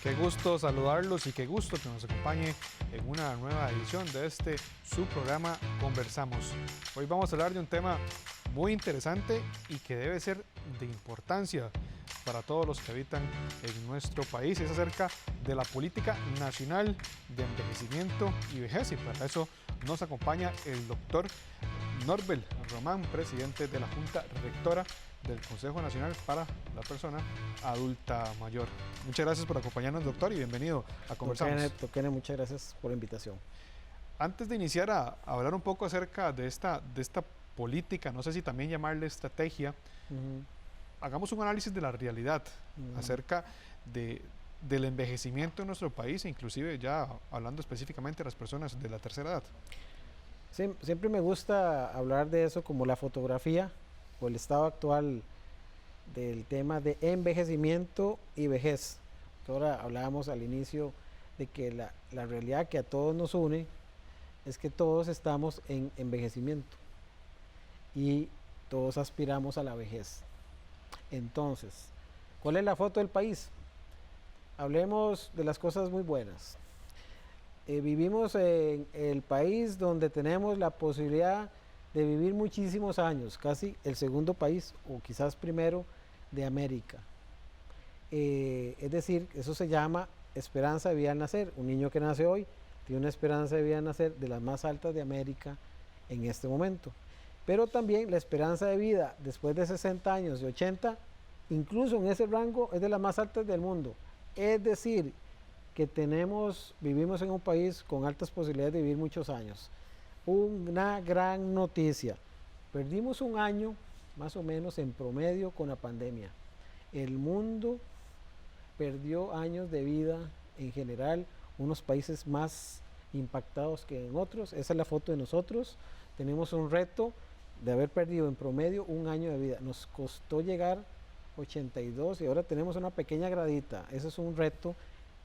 Qué gusto saludarlos y qué gusto que nos acompañe en una nueva edición de su programa Conversamos. Hoy vamos a hablar de un tema muy interesante y que debe ser de importancia para todos los que habitan en nuestro país. Es acerca de la política nacional de envejecimiento y vejez, y para eso nos acompaña el doctor Norbert Román, presidente de la Junta Rectora del Consejo Nacional para la Persona Adulta Mayor. Muchas gracias por acompañarnos, doctor, y bienvenido a Conversamos. Doctor, muchas gracias por la invitación. Antes de iniciar a hablar un poco acerca de esta política, no sé si también llamarle estrategia, hagamos un análisis de la realidad acerca del envejecimiento en nuestro país, e inclusive ya hablando específicamente de las personas de la tercera edad. Siempre me gusta hablar de eso como la fotografía o el estado actual del tema de envejecimiento y vejez. Ahora hablábamos al inicio de que la realidad que a todos nos une es que todos estamos en envejecimiento y todos aspiramos a la vejez. Entonces, ¿cuál es la foto del país? Hablemos de las cosas muy buenas. Vivimos en el país donde tenemos la posibilidad de vivir muchísimos años, casi el segundo país o quizás primero de América. Es decir, eso se llama esperanza de vida al nacer. Un niño que nace hoy tiene una esperanza de vida al nacer de las más altas de América en este momento. Pero también la esperanza de vida después de 60 años y 80, incluso en ese rango, es de las más altas del mundo. Es decir, que vivimos en un país con altas posibilidades de vivir muchos años. Una gran noticia. Perdimos un año, más o menos en promedio, con la pandemia. El mundo perdió años de vida en general, unos países más impactados que en otros. Esa es la foto de nosotros. Tenemos un reto de haber perdido en promedio un año de vida. Nos costó llegar 82 y ahora tenemos una pequeña gradita. Ese es un reto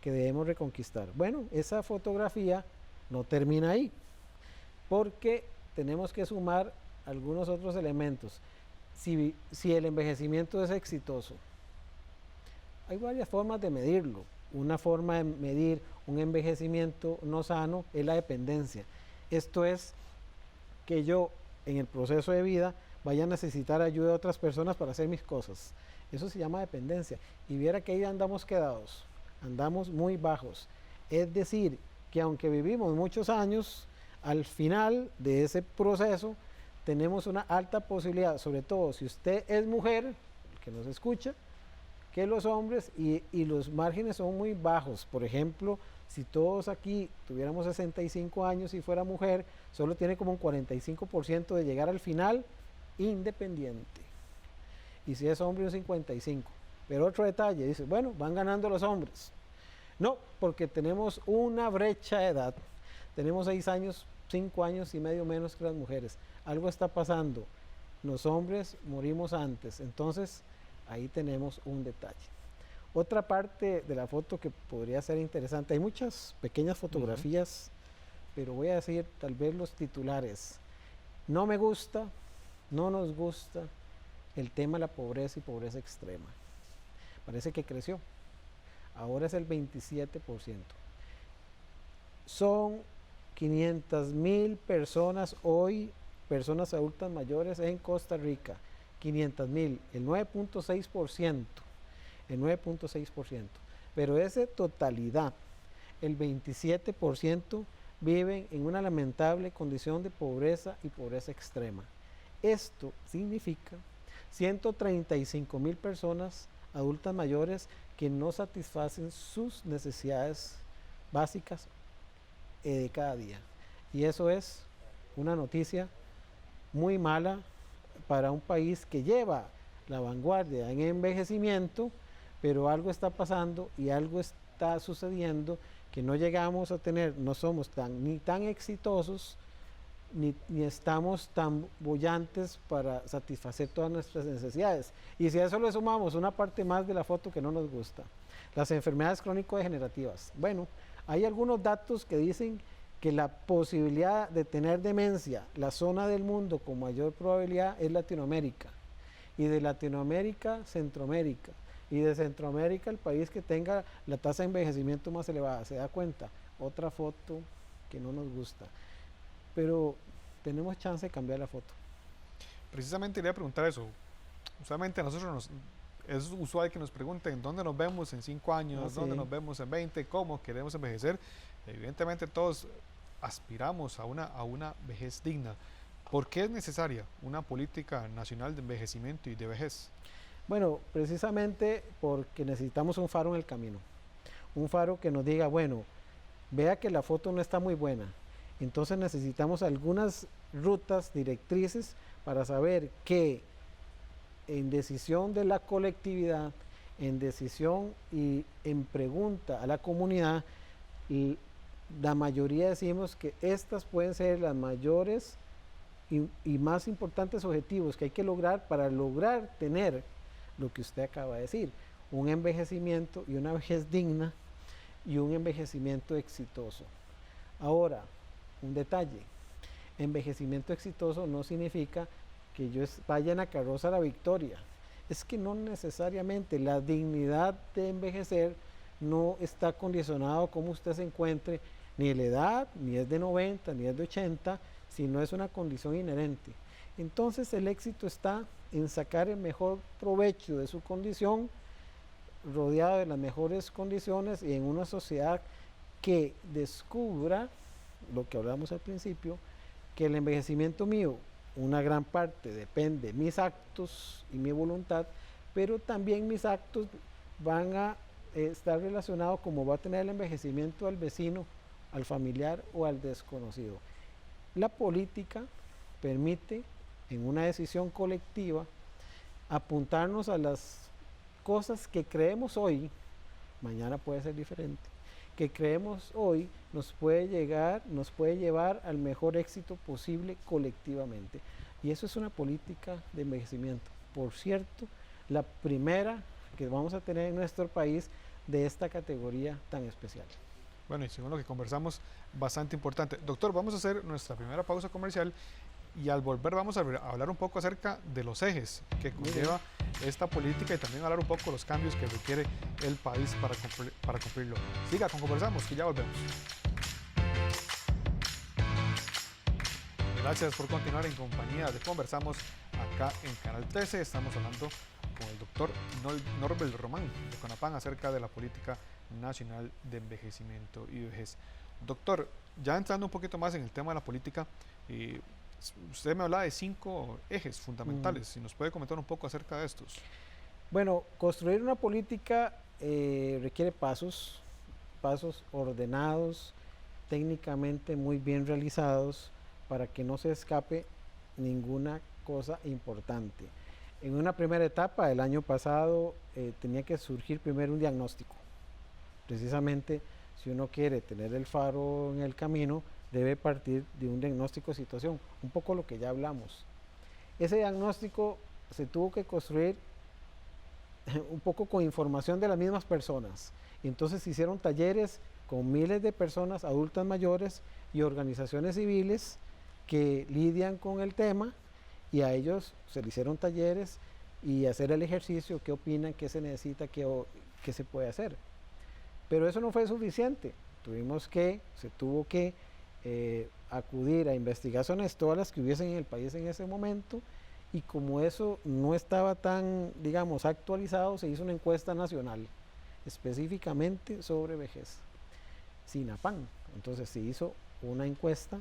que debemos reconquistar. Bueno, esa fotografía no termina ahí, porque tenemos que sumar algunos otros elementos. Si el envejecimiento es exitoso, hay varias formas de medirlo. Una forma de medir un envejecimiento no sano es la dependencia. Esto es que yo en el proceso de vida vaya a necesitar ayuda de otras personas para hacer mis cosas. Eso se llama dependencia. Y viera que ahí andamos quedados, andamos muy bajos. Es decir, que aunque vivimos muchos años, al final de ese proceso tenemos una alta posibilidad, sobre todo si usted es mujer, el que nos escucha, que los hombres, y los márgenes son muy bajos. Por ejemplo, si todos aquí tuviéramos 65 años y fuera mujer, solo tiene como un 45% de llegar al final independiente. Y si es hombre, un 55%. Pero otro detalle, dice, bueno, van ganando los hombres. No, porque tenemos una brecha de edad. Tenemos 5 años y medio menos que las mujeres. Algo está pasando. Los hombres morimos antes. Entonces, ahí tenemos un detalle. Otra parte de la foto que podría ser interesante, hay muchas pequeñas fotografías, pero voy a decir tal vez los titulares. No me gusta, no nos gusta el tema de la pobreza y pobreza extrema. Parece que creció. Ahora es el 27%. Son 500,000 personas hoy, personas adultas mayores en Costa Rica. 500,000, el 9.6%. El 9.6%. Pero de esa totalidad, el 27% viven en una lamentable condición de pobreza y pobreza extrema. Esto significa 135,000 personas adultas mayores que no satisfacen sus necesidades básicas de cada día. Y eso es una noticia muy mala para un país que lleva la vanguardia en envejecimiento, pero algo está pasando y algo está sucediendo que no llegamos a tener, no somos ni tan exitosos ni estamos tan bollantes para satisfacer todas nuestras necesidades. Y si a eso le sumamos una parte más de la foto que no nos gusta, las enfermedades crónico-degenerativas. Bueno, hay algunos datos que dicen que la posibilidad de tener demencia, la zona del mundo con mayor probabilidad es Latinoamérica. Y de Latinoamérica, Centroamérica. y de Centroamérica el país que tenga la tasa de envejecimiento más elevada. ¿Se da cuenta? Otra foto que no nos gusta. Pero tenemos chance de cambiar la foto. Precisamente quería preguntar eso. Usualmente a nosotros es usual que nos pregunten dónde nos vemos en 5 años, Sí. dónde nos vemos en 20, cómo queremos envejecer. Evidentemente todos aspiramos a una vejez digna. ¿Por qué es necesaria una política nacional de envejecimiento y de vejez? Bueno, precisamente porque necesitamos un faro en el camino. Un faro que nos diga, bueno, vea que la foto no está muy buena. Entonces necesitamos algunas rutas directrices para saber que en decisión de la colectividad, en decisión y en pregunta a la comunidad, la mayoría decimos que estas pueden ser las mayores y más importantes objetivos que hay que lograr para lograr tener lo que usted acaba de decir, un envejecimiento y una vejez digna y un envejecimiento exitoso. Ahora, un detalle, envejecimiento exitoso no significa que yo vaya en la carroza a la victoria. Es que no necesariamente la dignidad de envejecer no está condicionado a cómo usted se encuentre, ni la edad, ni es de 90, ni es de 80, sino es una condición inherente. Entonces el éxito está en sacar el mejor provecho de su condición, rodeado de las mejores condiciones y en una sociedad que descubra lo que hablamos al principio, que el envejecimiento mío, una gran parte depende de mis actos y mi voluntad, pero también mis actos van a estar relacionados como va a tener el envejecimiento al vecino, al familiar o al desconocido. La política permite, en una decisión colectiva, apuntarnos a las cosas que creemos hoy, mañana puede ser diferente, que creemos hoy nos puede llevar al mejor éxito posible colectivamente. Y eso es una política de envejecimiento. Por cierto, la primera que vamos a tener en nuestro país de esta categoría tan especial. Bueno, y según lo que conversamos, bastante importante. Doctor, vamos a hacer nuestra primera pausa comercial y al volver vamos a hablar un poco acerca de los ejes que conlleva esta política y también hablar un poco de los cambios que requiere el país para cumplirlo. Siga con Conversamos, que ya volvemos. Gracias por continuar en compañía de Conversamos acá en Canal 13. Estamos hablando con el doctor Norbert Román de CONAPAN acerca de la política nacional de envejecimiento y vejez. Doctor, ya entrando un poquito más en el tema de la política, usted me hablaba de 5 ejes fundamentales. Si nos puede comentar un poco acerca de estos. Bueno, construir una política requiere pasos ordenados, técnicamente muy bien realizados, para que no se escape ninguna cosa importante. En una primera etapa, el año pasado, tenía que surgir primero un diagnóstico. Precisamente, si uno quiere tener el faro en el camino, debe partir de un diagnóstico de situación, un poco lo que ya hablamos. Ese diagnóstico se tuvo que construir un poco con información de las mismas personas. Entonces se hicieron talleres con miles de personas, adultas mayores y organizaciones civiles que lidian con el tema, y a ellos se le hicieron talleres y hacer el ejercicio, qué opinan, qué se necesita, qué se puede hacer. Pero eso no fue suficiente. Se tuvo que acudir a investigaciones, todas las que hubiesen en el país en ese momento, y como eso no estaba tan, digamos, actualizado, se hizo una encuesta nacional específicamente sobre vejez, SINAPAN. Entonces se hizo una encuesta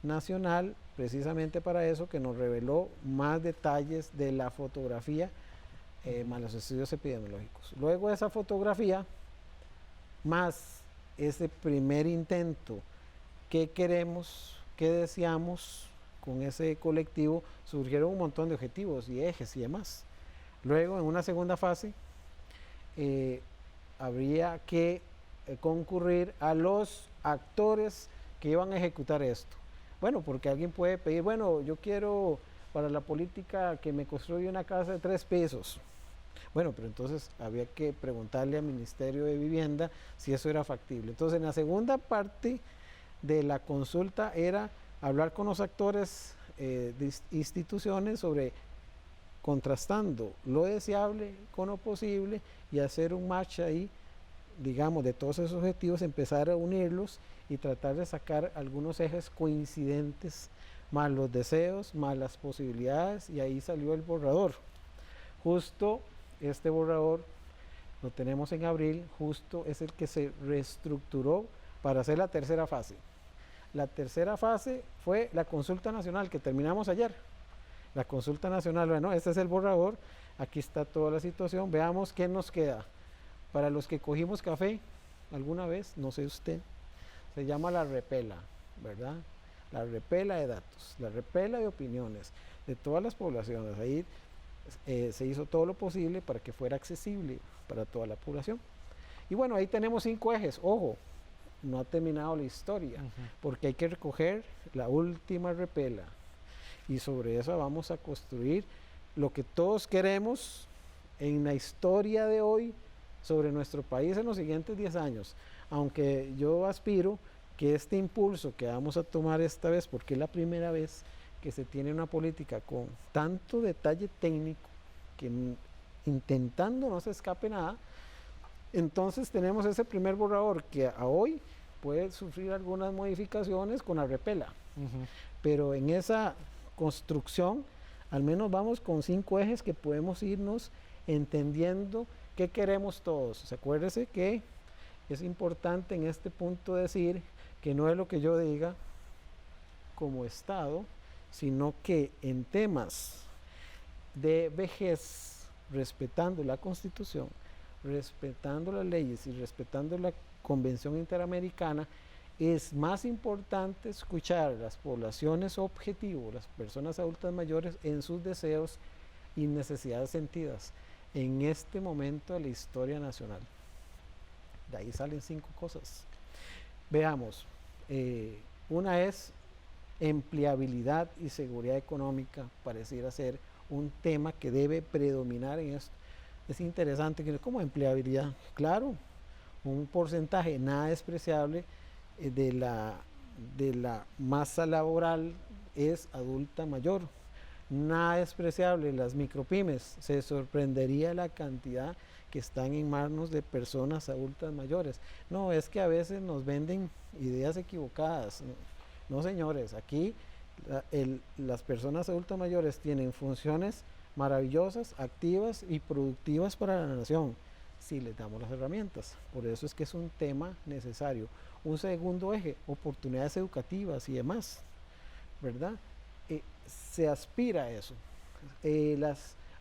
nacional precisamente para eso, que nos reveló más detalles de la fotografía más los estudios epidemiológicos. Luego de esa fotografía, más ese primer intento, qué queremos, qué deseamos con ese colectivo, surgieron un montón de objetivos y ejes y demás. Luego, en una segunda fase, habría que concurrir a los actores que iban a ejecutar esto. Bueno, porque alguien puede pedir, bueno, yo quiero para la política que me construya una casa de 3 pisos. Bueno, pero entonces había que preguntarle al Ministerio de Vivienda si eso era factible. Entonces, en la segunda parte de la consulta era hablar con los actores de instituciones sobre contrastando lo deseable con lo posible y hacer un match ahí, digamos, de todos esos objetivos, empezar a unirlos y tratar de sacar algunos ejes coincidentes, más los deseos, más las posibilidades, y ahí salió el borrador. Justo este borrador lo tenemos en abril, justo es el que se reestructuró para hacer la tercera fase. La tercera fase fue la consulta nacional que terminamos ayer. La consulta nacional, bueno, este es el borrador, aquí está toda la situación, veamos qué nos queda. Para los que cogimos café alguna vez, no sé usted, se llama la repela, ¿verdad? La repela de datos, la repela de opiniones de todas las poblaciones. Ahí se hizo todo lo posible para que fuera accesible para toda la población. Y bueno, ahí tenemos 5 ejes. Ojo, no ha terminado la historia, porque hay que recoger la última repela. Y sobre eso vamos a construir lo que todos queremos en la historia de hoy sobre nuestro país en los siguientes 10 años. Aunque yo aspiro que este impulso que vamos a tomar esta vez, porque es la primera vez que se tiene una política con tanto detalle técnico, que intentando no se escape nada, entonces tenemos ese primer borrador que a hoy puede sufrir algunas modificaciones con la repela, pero en esa construcción al menos vamos con 5 ejes que podemos irnos entendiendo qué queremos todos. Acuérdese que es importante en este punto decir que no es lo que yo diga como Estado, sino que en temas de vejez, respetando la Constitución, respetando las leyes y respetando la Convención Interamericana, es más importante escuchar a las poblaciones objetivo, las personas adultas mayores, en sus deseos y necesidades sentidas en este momento de la historia nacional. De ahí salen 5 cosas. Veamos, una es empleabilidad y seguridad económica, pareciera ser un tema que debe predominar en esto. Es interesante que como empleabilidad, claro, un porcentaje nada despreciable de la masa laboral es adulta mayor. Nada despreciable las micropymes, se sorprendería la cantidad que están en manos de personas adultas mayores. No, es que a veces nos venden ideas equivocadas. No, señores, aquí las personas adultas mayores tienen funciones maravillosas, activas y productivas para la nación, si les damos las herramientas. Por eso es que es un tema necesario. Un segundo eje, oportunidades educativas y demás, ¿verdad? Se aspira a eso.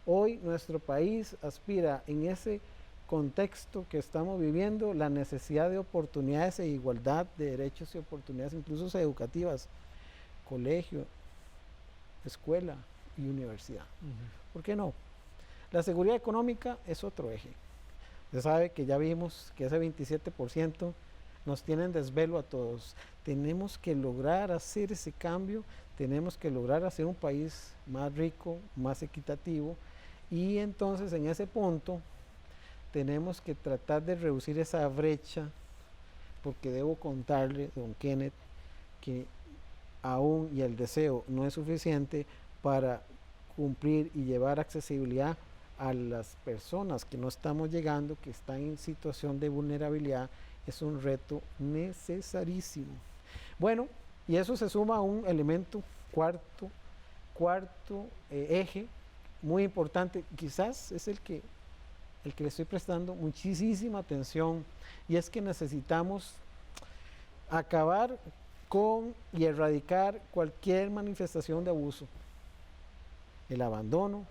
Hoy nuestro país aspira en ese contexto que estamos viviendo la necesidad de oportunidades e igualdad de derechos y oportunidades incluso educativas, colegio, escuela y universidad. ¿Por qué no? La seguridad económica es otro eje. Usted sabe que ya vimos que ese 27% nos tiene en desvelo a todos. Tenemos que lograr hacer ese cambio, tenemos que lograr hacer un país más rico, más equitativo, y entonces en ese punto tenemos que tratar de reducir esa brecha, porque debo contarle, don Kenneth, que aún y el deseo no es suficiente para cumplir y llevar accesibilidad a las personas que no estamos llegando, que están en situación de vulnerabilidad. Es un reto necesarísimo. Bueno, y eso se suma a un elemento cuarto eje muy importante, quizás es el que le estoy prestando muchísima atención, y es que necesitamos acabar con y erradicar cualquier manifestación de abuso. El abandono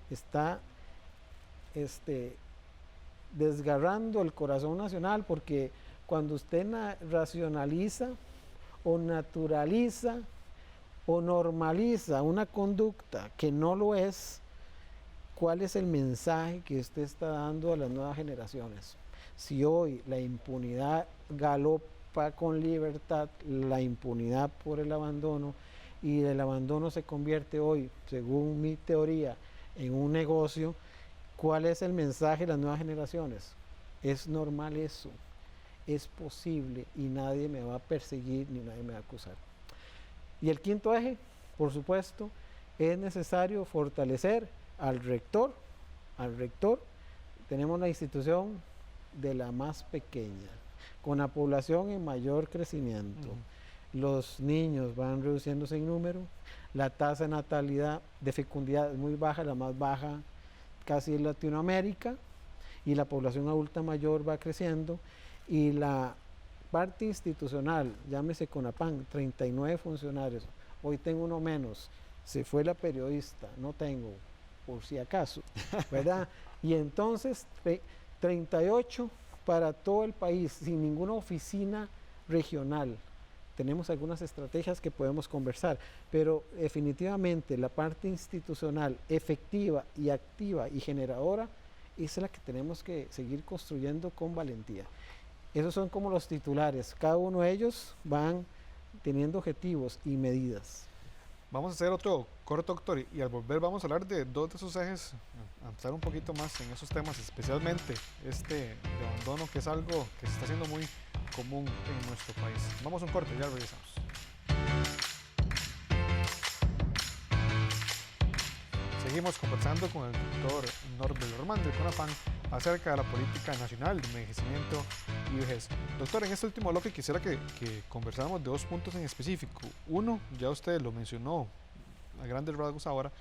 está desgarrando el corazón nacional, porque cuando usted racionaliza o naturaliza o normaliza una conducta que no lo es, ¿cuál es el mensaje que usted está dando a las nuevas generaciones? Si hoy la impunidad galopa con libertad, la impunidad por el abandono, y el abandono se convierte hoy, según mi teoría, en un negocio, ¿cuál es el mensaje de las nuevas generaciones? Es normal eso, es posible y nadie me va a perseguir ni nadie me va a acusar. Y el quinto eje, por supuesto, es necesario fortalecer al rector, tenemos la institución de la más pequeña, con la población en mayor crecimiento. Los niños van reduciéndose en número, la tasa de natalidad, de fecundidad es muy baja, la más baja casi en Latinoamérica, y la población adulta mayor va creciendo, y la parte institucional, llámese CONAPAN, 39 funcionarios, hoy tengo uno menos, se fue la periodista, no tengo, por si acaso, ¿verdad? Y entonces 38 para todo el país, sin ninguna oficina regional. Tenemos algunas estrategias que podemos conversar, pero definitivamente la parte institucional efectiva y activa y generadora es la que tenemos que seguir construyendo con valentía. Esos son como los titulares, cada uno de ellos van teniendo objetivos y medidas. Vamos a hacer otro corto, doctor, y al volver vamos a hablar de dos de esos ejes, a entrar un poquito más en esos temas, especialmente de abandono, que es algo que se está haciendo muy común en nuestro país. Vamos a un corte, ya regresamos. Seguimos conversando con el doctor Norbert Ormán del CONAPAN acerca de la política nacional de envejecimiento y vejez. Doctor, en este último bloque quisiera que conversáramos de dos puntos en específico. Uno, ya usted lo mencionó a grandes rasgos ahora,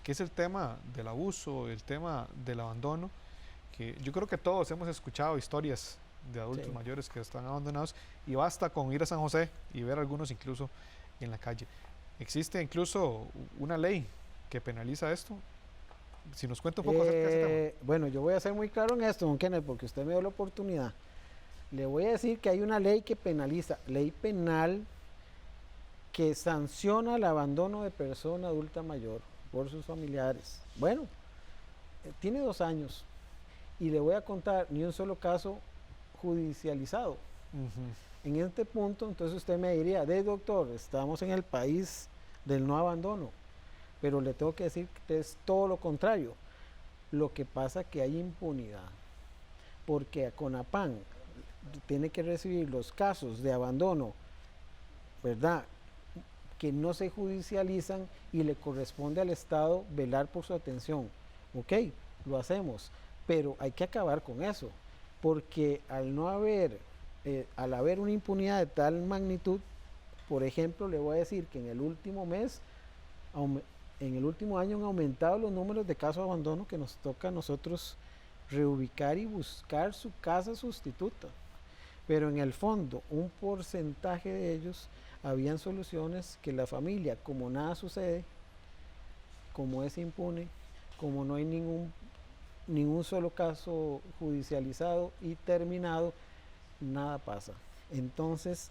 que es el tema del abuso, el tema del abandono, que yo creo que todos hemos escuchado historias de adultos mayores que están abandonados, y basta con ir a San José y ver algunos incluso en la calle. Existe incluso una ley que penaliza esto. Si nos cuenta un poco acerca de ese tema. Bueno, yo voy a ser muy claro en esto, don Kenneth, porque usted me dio la oportunidad. Le voy a decir que hay una ley que penaliza, ley penal, que sanciona el abandono de persona adulta mayor por sus familiares. Bueno, tiene 2 años y le voy a contar ni un solo caso judicializado. En este punto, entonces usted me diría, doctor, estamos en el país del no abandono, pero le tengo que decir que es todo lo contrario. Lo que pasa es que hay impunidad, porque a CONAPAN tiene que recibir los casos de abandono, ¿verdad?, que no se judicializan, y le corresponde al Estado velar por su atención. Ok, lo hacemos, pero hay que acabar con eso, porque al haber una impunidad de tal magnitud, por ejemplo, le voy a decir que en el último año han aumentado los números de casos de abandono que nos toca a nosotros reubicar y buscar su casa sustituta. Pero en el fondo, un porcentaje de ellos habían soluciones que la familia, como nada sucede, como es impune, como no hay ningún solo caso judicializado y terminado, nada pasa. Entonces,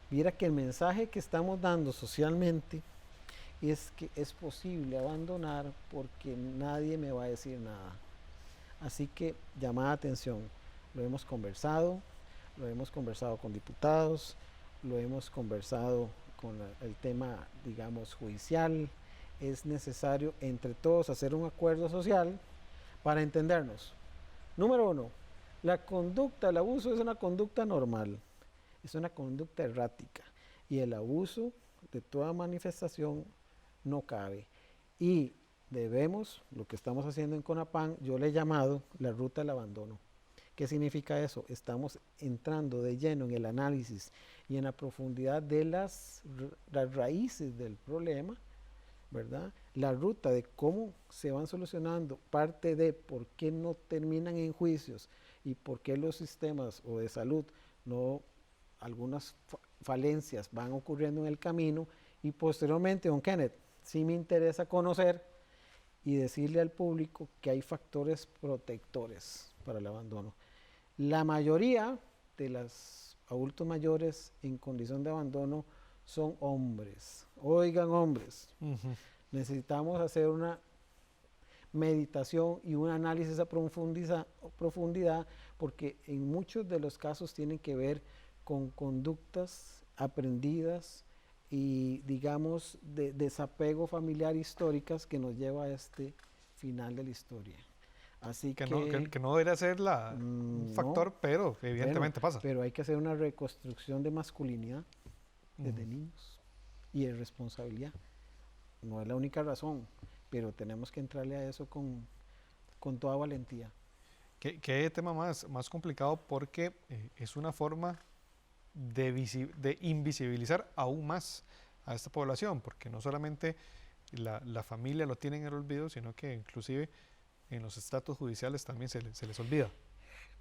viera que el mensaje que estamos dando socialmente es que es posible abandonar porque nadie me va a decir nada. Así que, llamada atención, lo hemos conversado con diputados, lo hemos conversado con el tema, digamos, judicial. Es necesario entre todos hacer un acuerdo social para entendernos. Número 1, la conducta, el abuso es una conducta normal, es una conducta errática, y el abuso de toda manifestación no cabe. Y debemos, lo que estamos haciendo en CONAPAN, yo le he llamado la ruta del abandono. ¿Qué significa eso? Estamos entrando de lleno en el análisis y en la profundidad de las raíces del problema, ¿verdad? La ruta de cómo se van solucionando, parte de por qué no terminan en juicios y por qué los sistemas o de salud algunas falencias van ocurriendo en el camino, y posteriormente, don Kenneth, sí me interesa conocer y decirle al público que hay factores protectores para el abandono. La mayoría de los adultos mayores en condición de abandono son hombres. Oigan, hombres, necesitamos hacer una meditación y un análisis a profundidad, porque en muchos de los casos tienen que ver con conductas aprendidas y, digamos, de desapego familiar históricas que nos lleva a este final de la historia. Así que no debería ser un factor, pero evidentemente pasa. Pero hay que hacer una reconstrucción de masculinidad desde niños y de responsabilidad. No es la única razón. pero tenemos que entrarle a eso con toda valentía. ¿Qué tema más complicado? Porque es una forma de invisibilizar aún más a esta población, porque no solamente la familia lo tiene en el olvido, sino que inclusive en los estratos judiciales también se les olvida.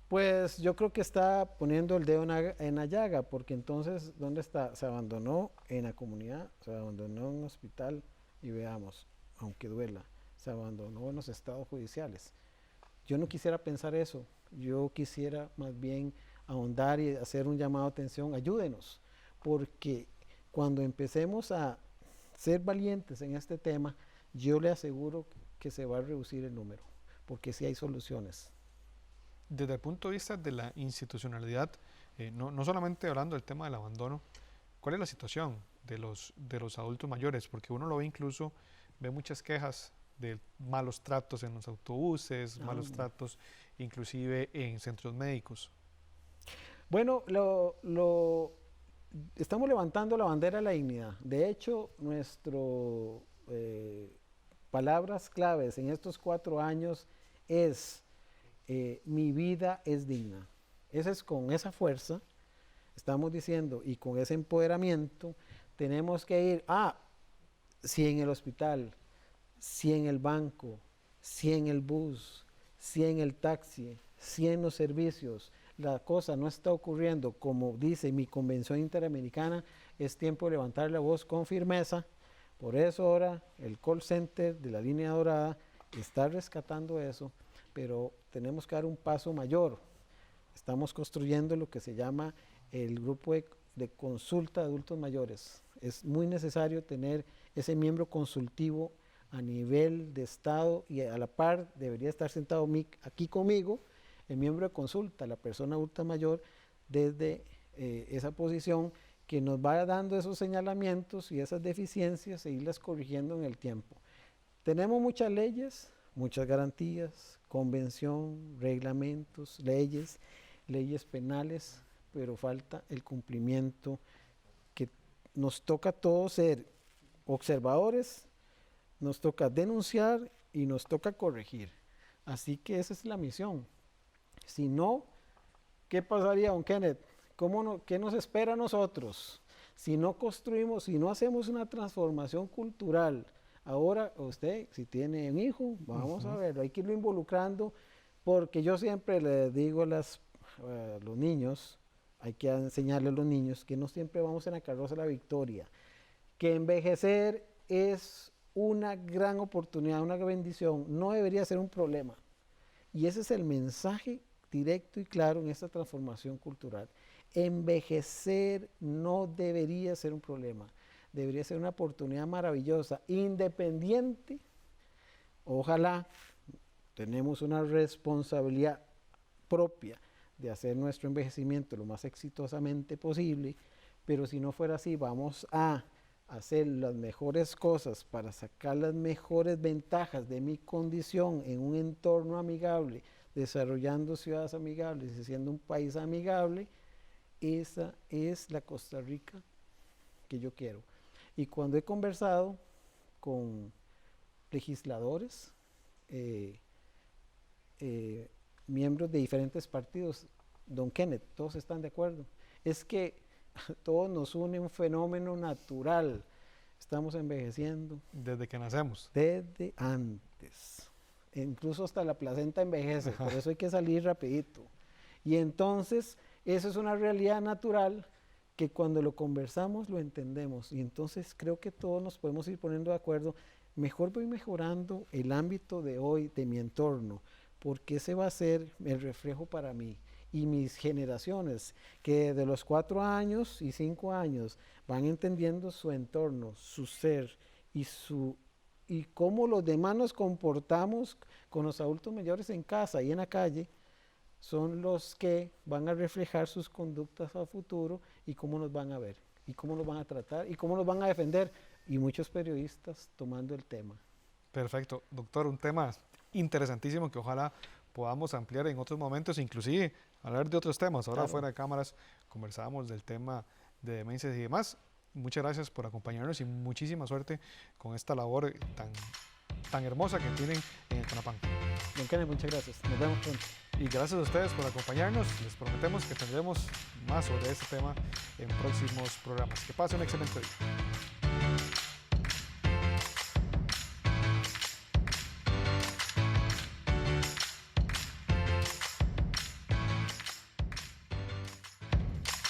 Pues yo creo que está poniendo el dedo en la llaga, porque entonces, ¿dónde está? Se abandonó en la comunidad, se abandonó en un hospital y veamos, aunque duela, se abandonó en los estados judiciales. Yo no quisiera pensar eso, yo quisiera más bien ahondar y hacer un llamado de atención, ayúdenos, porque cuando empecemos a ser valientes en este tema, yo le aseguro que se va a reducir el número, porque sí hay soluciones. Desde el punto de vista de la institucionalidad, no solamente hablando del tema del abandono, ¿cuál es la situación de los adultos mayores? Porque uno lo ve incluso, ve muchas quejas de malos tratos en los autobuses, malos tratos inclusive en centros médicos. Bueno, estamos levantando la bandera de la dignidad. De hecho, nuestro palabras claves en estos 4 años es mi vida es digna. Esa es con esa fuerza, estamos diciendo, y con ese empoderamiento, tenemos que ir si en el hospital, si en el banco, si en el bus, si en el taxi, si en los servicios, la cosa no está ocurriendo como dice mi convención interamericana, es tiempo de levantar la voz con firmeza. Por eso ahora el call center de la línea dorada está rescatando eso, pero tenemos que dar un paso mayor. Estamos construyendo lo que se llama el grupo de consulta de adultos mayores. Es muy necesario tener ese miembro consultivo a nivel de Estado y a la par debería estar sentado aquí conmigo el miembro de consulta, la persona adulta mayor, desde esa posición que nos vaya dando esos señalamientos y esas deficiencias e irlas corrigiendo en el tiempo. Tenemos muchas leyes, muchas garantías, convención, reglamentos, leyes penales, pero falta el cumplimiento que nos toca a todos ser observadores, nos toca denunciar y nos toca corregir. Así que esa es la misión. Si no, ¿qué pasaría, don Kenneth? ¿Qué nos espera a nosotros? Si no construimos, si no hacemos una transformación cultural, ahora usted, si tiene un hijo, vamos a verlo, hay que irlo involucrando, porque yo siempre le digo a los niños, hay que enseñarle a los niños que no siempre vamos en la carroza de la victoria, que envejecer es una gran oportunidad, una gran bendición, no debería ser un problema. Y ese es el mensaje directo y claro en esta transformación cultural. Envejecer no debería ser un problema, debería ser una oportunidad maravillosa, independiente. Ojalá tenemos una responsabilidad propia de hacer nuestro envejecimiento lo más exitosamente posible, pero si no fuera así, vamos a hacer las mejores cosas para sacar las mejores ventajas de mi condición en un entorno amigable, desarrollando ciudades amigables y siendo un país amigable. Esa es la Costa Rica que yo quiero. Y cuando he conversado con legisladores, miembros de diferentes partidos, don Kenneth, todos están de acuerdo. Es que a todos nos une un fenómeno natural. Estamos envejeciendo. Desde que nacemos. Desde antes. Incluso hasta la placenta envejece, por eso hay que salir rapidito. Y entonces, eso es una realidad natural que cuando lo conversamos lo entendemos. Y entonces creo que todos nos podemos ir poniendo de acuerdo. Mejor voy mejorando el ámbito de hoy, de mi entorno, porque ese va a ser el reflejo para mí. Y mis generaciones, que de los 4 años y 5 años van entendiendo su entorno, su ser y cómo los demás nos comportamos con los adultos mayores en casa y en la calle, son los que van a reflejar sus conductas a futuro y cómo nos van a ver, y cómo nos van a tratar, y cómo nos van a defender. Y muchos periodistas tomando el tema. Perfecto. Doctor, un tema interesantísimo que ojalá podamos ampliar en otros momentos, inclusive hablar de otros temas. Ahora fuera de cámaras conversábamos del tema de demencias y demás. Muchas gracias por acompañarnos y muchísima suerte con esta labor tan tan hermosa que tienen en el CONAPAN. Don Kenneth, muchas gracias. Nos vemos pronto. Y gracias a ustedes por acompañarnos. Les prometemos que tendremos más sobre este tema en próximos programas. Que pasen un excelente día.